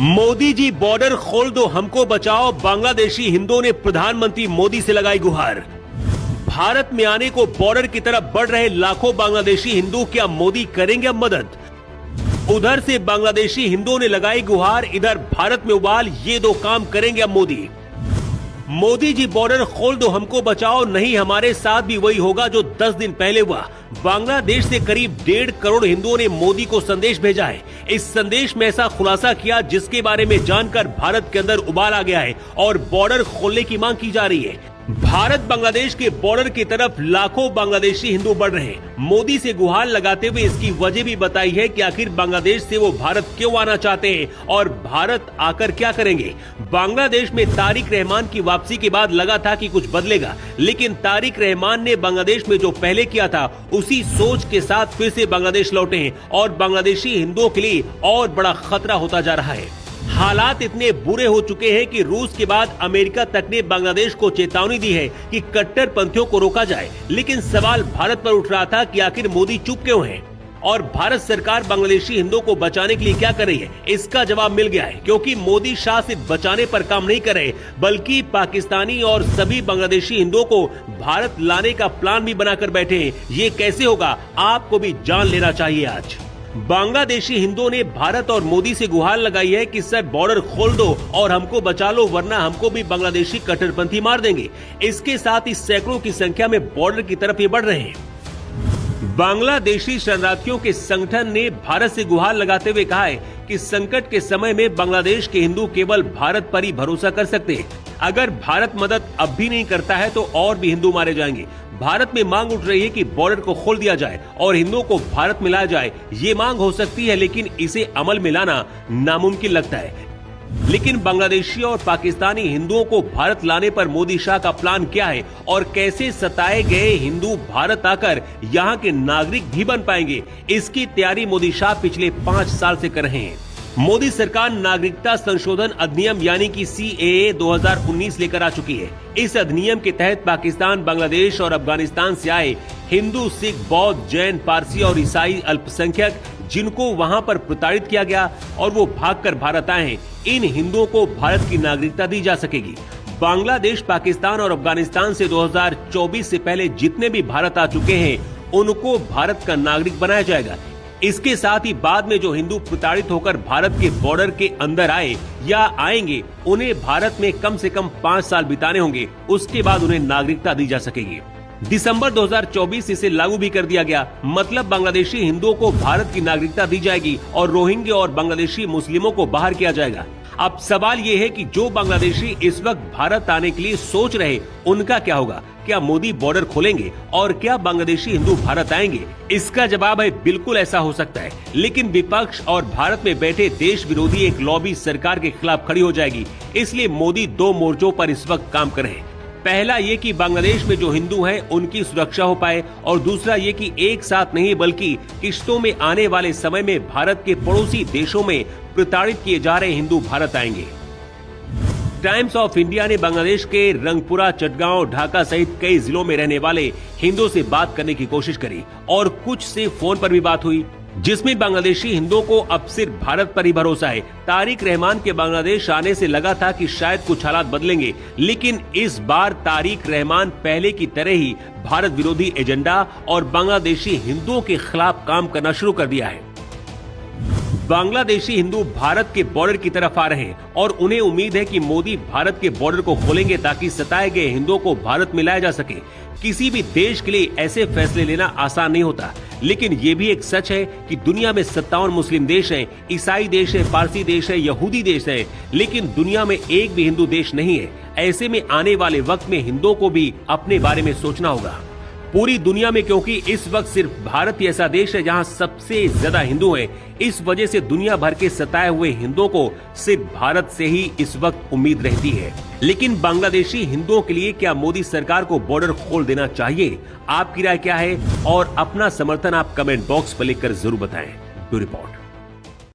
Modi ji border खोल दो हमको बचाओ, बांग्लादेशी हिंदुओं ने प्रधानमंत्री मोदी से लगाई गुहार। भारत में आने को बॉर्डर की तरफ बढ़ रहे लाखों बांग्लादेशी हिंदू, क्या मोदी करेंगे अब मदद? उधर से बांग्लादेशी हिंदुओं ने लगाई गुहार, इधर भारत में उबाल, ये दो काम करेंगे अब मोदी। मोदी जी बॉर्डर खोल दो हमको बचाओ, नहीं हमारे साथ भी वही होगा जो 10 दिन पहले हुआ। बांग्लादेश से करीब 1.5 करोड़ हिंदुओं ने मोदी को संदेश भेजा है। इस संदेश में ऐसा खुलासा किया जिसके बारे में जानकर भारत के अंदर उबाल आ गया है और बॉर्डर खोलने की मांग की जा रही है। भारत बांग्लादेश के बॉर्डर की तरफ लाखों बांग्लादेशी हिंदू बढ़ रहे हैं। मोदी से गुहार लगाते हुए इसकी वजह भी बताई है कि आखिर बांग्लादेश से वो भारत क्यों आना चाहते हैं और भारत आकर क्या करेंगे। बांग्लादेश में तारिक रहमान की वापसी के बाद लगा था कि कुछ बदलेगा, लेकिन तारिक रहमान ने बांग्लादेश में जो पहले किया था उसी सोच के साथ फिर से बांग्लादेश लौटे हैं और बांग्लादेशी हिंदुओं के लिए और बड़ा खतरा होता जा रहा है। हालात इतने बुरे हो चुके हैं कि रूस के बाद अमेरिका तक ने बांग्लादेश को चेतावनी दी है कि कट्टरपंथियों को रोका जाए। लेकिन सवाल भारत पर उठ रहा था कि आखिर मोदी चुप क्यों हैं और भारत सरकार बांग्लादेशी हिंदुओं को बचाने के लिए क्या कर रही है। इसका जवाब मिल गया है, क्योंकि मोदी शाह सिर्फ बचाने पर काम नहीं कर रहे बल्कि पाकिस्तानी और सभी बांग्लादेशी हिंदुओं को भारत लाने का प्लान भी बनाकर बैठे हैं। ये कैसे होगा, आपको भी जान लेना चाहिए। आज बांग्लादेशी हिंदुओं ने भारत और मोदी से गुहार लगाई है कि सर बॉर्डर खोल दो और हमको बचा लो, वरना हमको भी बांग्लादेशी कट्टरपंथी मार देंगे। इसके साथ ही सैकड़ों की संख्या में बॉर्डर की तरफ ये बढ़ रहे हैं। बांग्लादेशी शरणार्थियों के संगठन ने भारत से गुहार लगाते हुए कहा है कि संकट के समय में बांग्लादेश के हिंदू केवल भारत पर ही भरोसा कर सकते हैं। अगर भारत मदद अब भी नहीं करता है तो और भी हिंदू मारे जाएंगे। भारत में मांग उठ रही है कि बॉर्डर को खोल दिया जाए और हिंदुओं को भारत में लाया जाए। ये मांग हो सकती है, लेकिन इसे अमल में लाना नामुमकिन लगता है। लेकिन बांग्लादेशी और पाकिस्तानी हिंदुओं को भारत लाने पर मोदी शाह का प्लान क्या है और कैसे सताए गए हिंदू भारत आकर यहाँ के नागरिक भी बन पाएंगे, इसकी तैयारी मोदी शाह पिछले 5 साल से कर रहे हैं। मोदी सरकार नागरिकता संशोधन अधिनियम यानी कि CAA 2019 लेकर आ चुकी है। इस अधिनियम के तहत पाकिस्तान, बांग्लादेश और अफगानिस्तान से आए हिंदू, सिख, बौद्ध, जैन, पारसी और ईसाई अल्पसंख्यक जिनको वहां पर प्रताड़ित किया गया और वो भागकर भारत आए हैं, इन हिंदुओं को भारत की नागरिकता दी जा सकेगी। बांग्लादेश, पाकिस्तान और अफगानिस्तान से 2024 से पहले जितने भी भारत आ चुके हैं उनको भारत का नागरिक बनाया जाएगा। इसके साथ ही बाद में जो हिंदू प्रताड़ित होकर भारत के बॉर्डर के अंदर आए या आएंगे, उन्हें भारत में कम से कम 5 साल बिताने होंगे। उसके बाद उन्हें नागरिकता दी जा सकेगी। दिसंबर 2024 इसे लागू भी कर दिया गया। मतलब बांग्लादेशी हिंदुओं को भारत की नागरिकता दी जाएगी और रोहिंग्या और बांग्लादेशी मुस्लिमों को बाहर किया जाएगा। अब सवाल ये है कि जो बांग्लादेशी इस वक्त भारत आने के लिए सोच रहे, उनका क्या होगा? क्या मोदी बॉर्डर खोलेंगे और क्या बांग्लादेशी हिंदू भारत आएंगे? इसका जवाब है बिल्कुल ऐसा हो सकता है, लेकिन विपक्ष और भारत में बैठे देश विरोधी एक लॉबी सरकार के खिलाफ खड़ी हो जाएगी। इसलिए मोदी 2 मोर्चों पर इस वक्त काम कर रहे हैं। पहला ये कि बांग्लादेश में जो हिंदू हैं उनकी सुरक्षा हो पाए और दूसरा ये कि एक साथ नहीं बल्कि किश्तों में आने वाले समय में भारत के पड़ोसी देशों में प्रताड़ित किए जा रहे हिंदू भारत आएंगे। टाइम्स ऑफ इंडिया ने बांग्लादेश के रंगपुरा, चटगांव, ढाका सहित कई जिलों में रहने वाले हिंदुओं से बात करने की कोशिश करी और कुछ से फोन पर भी बात हुई, जिसमें बांग्लादेशी हिंदुओं को अब सिर्फ भारत पर ही भरोसा है। तारिक रहमान के बांग्लादेश आने से लगा था कि शायद कुछ हालात बदलेंगे, लेकिन इस बार तारिक रहमान पहले की तरह ही भारत विरोधी एजेंडा और बांग्लादेशी हिंदुओं के खिलाफ काम करना शुरू कर दिया है। बांग्लादेशी हिंदू भारत के बॉर्डर की तरफ आ रहे हैं और उन्हें उम्मीद है कि मोदी भारत के बॉर्डर को खोलेंगे ताकि सताए गए हिंदुओं को भारत में लाया जा सके। किसी भी देश के लिए ऐसे फैसले लेना आसान नहीं होता, लेकिन ये भी एक सच है कि दुनिया में 57 मुस्लिम देश हैं, ईसाई देश है, पारसी देश है, यहूदी देश है, लेकिन दुनिया में एक भी हिंदू देश नहीं है। ऐसे में आने वाले वक्त में हिंदुओं को भी अपने बारे में सोचना होगा। पूरी दुनिया में, क्योंकि इस वक्त सिर्फ भारत ही ऐसा देश है जहां सबसे ज्यादा हिंदू हैं। इस वजह से दुनिया भर के सताए हुए हिंदुओं को सिर्फ भारत से ही इस वक्त उम्मीद रहती है। लेकिन बांग्लादेशी हिंदुओं के लिए क्या मोदी सरकार को बॉर्डर खोल देना चाहिए? आपकी राय क्या है और अपना समर्थन आप कमेंट बॉक्स पर लिखकर जरूर बताएं। Bureau report.